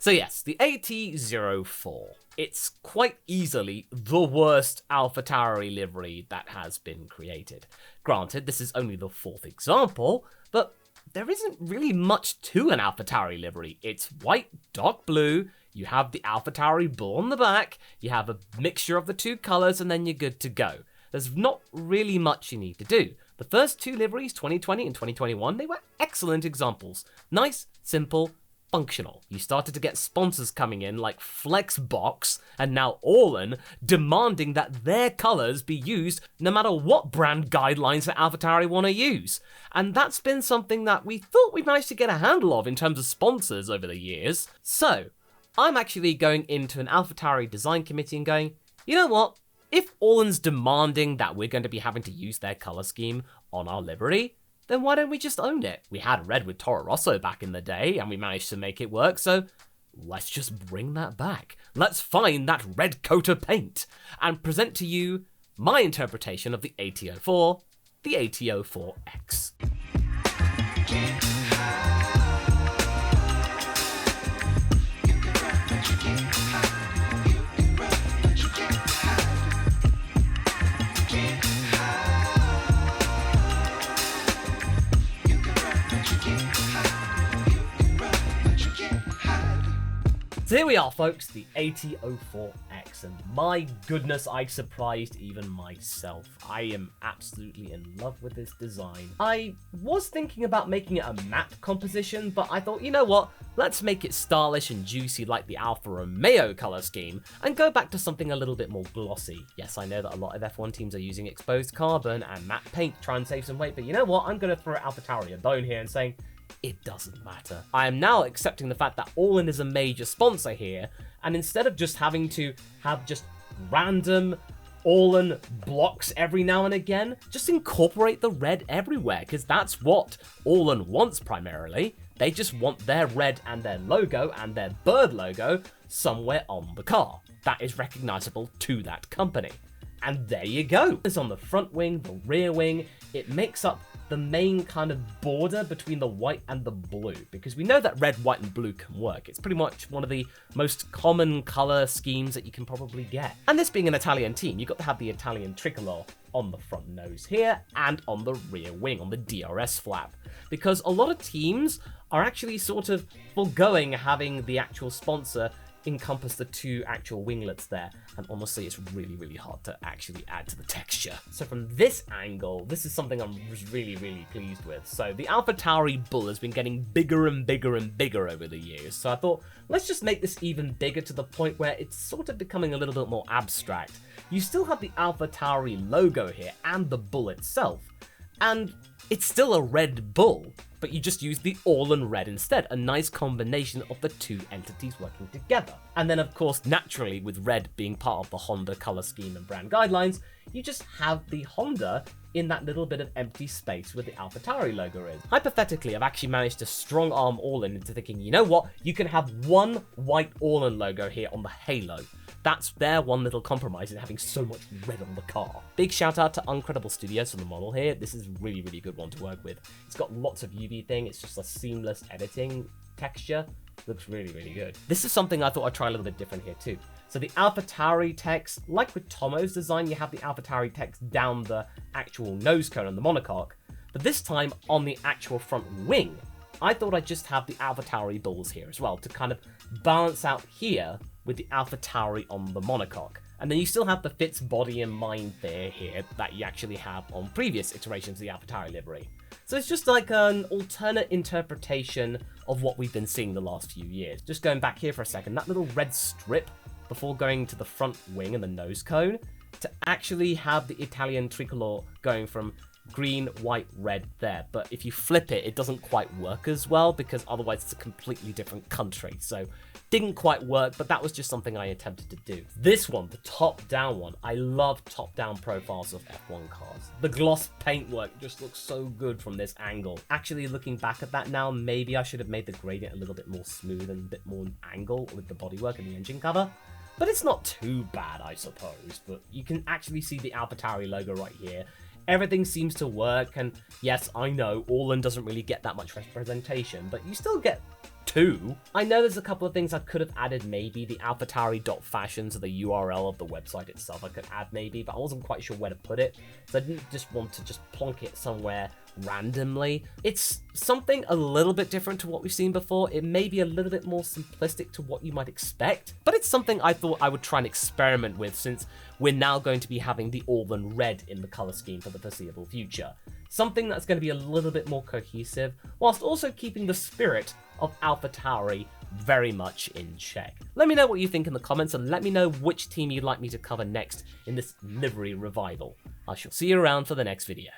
So yes, the AT04. It's quite easily the worst AlphaTauri livery that has been created. Granted, this is only the 4th example, but there isn't really much to an AlphaTauri livery. It's white, dark blue, you have the AlphaTauri bull on the back, you have a mixture of the two colours, and then you're good to go. There's not really much you need to do. The first 2 liveries, 2020 and 2021, they were excellent examples. Nice, simple, functional. You started to get sponsors coming in like Flexbox and now Orlan demanding that their colours be used no matter what brand guidelines that AlphaTauri want to use. And that's been something that we thought we managed to get a handle of in terms of sponsors over the years. So, I'm actually going into an AlphaTauri design committee and going, you know what? If Orlan's demanding that we're going to be having to use their colour scheme on our livery, then why don't we just own it? We had red with Toro Rosso back in the day, and we managed to make it work, so let's just bring that back. Let's find that red coat of paint, and present to you my interpretation of the AT04, the AT04X. So here we are, folks, the AT04X, and my goodness, I surprised even myself. I am absolutely in love with this design. I was thinking about making it a matte composition, but I thought, you know what, let's make it stylish and juicy like the Alfa Romeo color scheme, and go back to something a little bit more glossy. Yes, I know that a lot of F1 teams are using exposed carbon and matte paint to try and save some weight, but you know what, I'm going to throw AlphaTauri a bone here and saying, it doesn't matter. I am now accepting the fact that Orlan is a major sponsor here, and instead of just having to have just random Orlan blocks every now and again, just incorporate the red everywhere, because that's what Orlan wants primarily. They just want their red and their logo and their bird logo somewhere on the car that is recognizable to that company. And there you go. It's on the front wing, the rear wing. It makes up the main kind of border between the white and the blue, because we know that red, white, and blue can work. It's pretty much one of the most common color schemes that you can probably get. And this being an Italian team, you've got to have the Italian tricolor on the front nose here and on the rear wing, on the DRS flap, because a lot of teams are actually sort of foregoing having the actual sponsor encompass the 2 actual winglets there, and honestly it's really hard to actually add to the texture. So from this angle, this is something I'm really pleased with. So the AlphaTauri bull has been getting bigger and bigger over the years, so I thought, let's just make this even bigger to the point where it's sort of becoming a little bit more abstract. You still have the AlphaTauri logo here and the bull itself, and it's still a red bull, but you just use the Orlan red instead, a nice combination of the 2 entities working together. And then of course, naturally, with red being part of the Honda color scheme and brand guidelines, you just have the Honda in that little bit of empty space where the AlphaTauri logo is. Hypothetically, I've actually managed to strong arm Orlan into thinking, you know what, you can have one white Orlan logo here on the halo. That's their one little compromise in having so much red on the car. Big shout out to Uncredible Studios for the model here. This is a really good one to work with. It's got lots of UV thing. It's just a seamless editing texture. Looks really good. This is something I thought I'd try a little bit different here too. So the AlphaTauri text, like with Tomo's design, you have the AlphaTauri text down the actual nose cone on the monocoque, but this time on the actual front wing, I thought I'd just have the AlphaTauri balls here as well to kind of balance out here with the AlphaTauri on the monocoque. And then you still have the Fitz body and mind there here that you actually have on previous iterations of the AlphaTauri livery. So it's just like an alternate interpretation of what we've been seeing the last few years. Just going back here for a second, that little red strip before going to the front wing and the nose cone, to actually have the Italian tricolor going from green, white, red there. But if you flip it, it doesn't quite work as well, because otherwise it's a completely different country. So didn't quite work, but that was just something I attempted to do. This one, the top-down one, I love top-down profiles of F1 cars. The gloss paintwork just looks so good from this angle. Actually, looking back at that now, maybe I should have made the gradient a little bit more smooth and a bit more angle with the bodywork and the engine cover. But it's not too bad, I suppose. But you can actually see the AlphaTauri logo right here. Everything seems to work, and yes, I know Orlan doesn't really get that much representation, but you still get 2. I know there's a couple of things I could have added, maybe the AlphaTauri.fashion, so the URL of the website itself I could add maybe, but I wasn't quite sure where to put it, so I didn't just want to just plonk it somewhere randomly. It's something a little bit different to what we've seen before. It may be a little bit more simplistic to what you might expect, but it's something I thought I would try and experiment with, since we're now going to be having the Auburn red in the color scheme for the foreseeable future. Something that's going to be a little bit more cohesive, whilst also keeping the spirit of AlphaTauri very much in check. Let me know what you think in the comments, and let me know which team you'd like me to cover next in this livery revival. I shall see you around for the next video.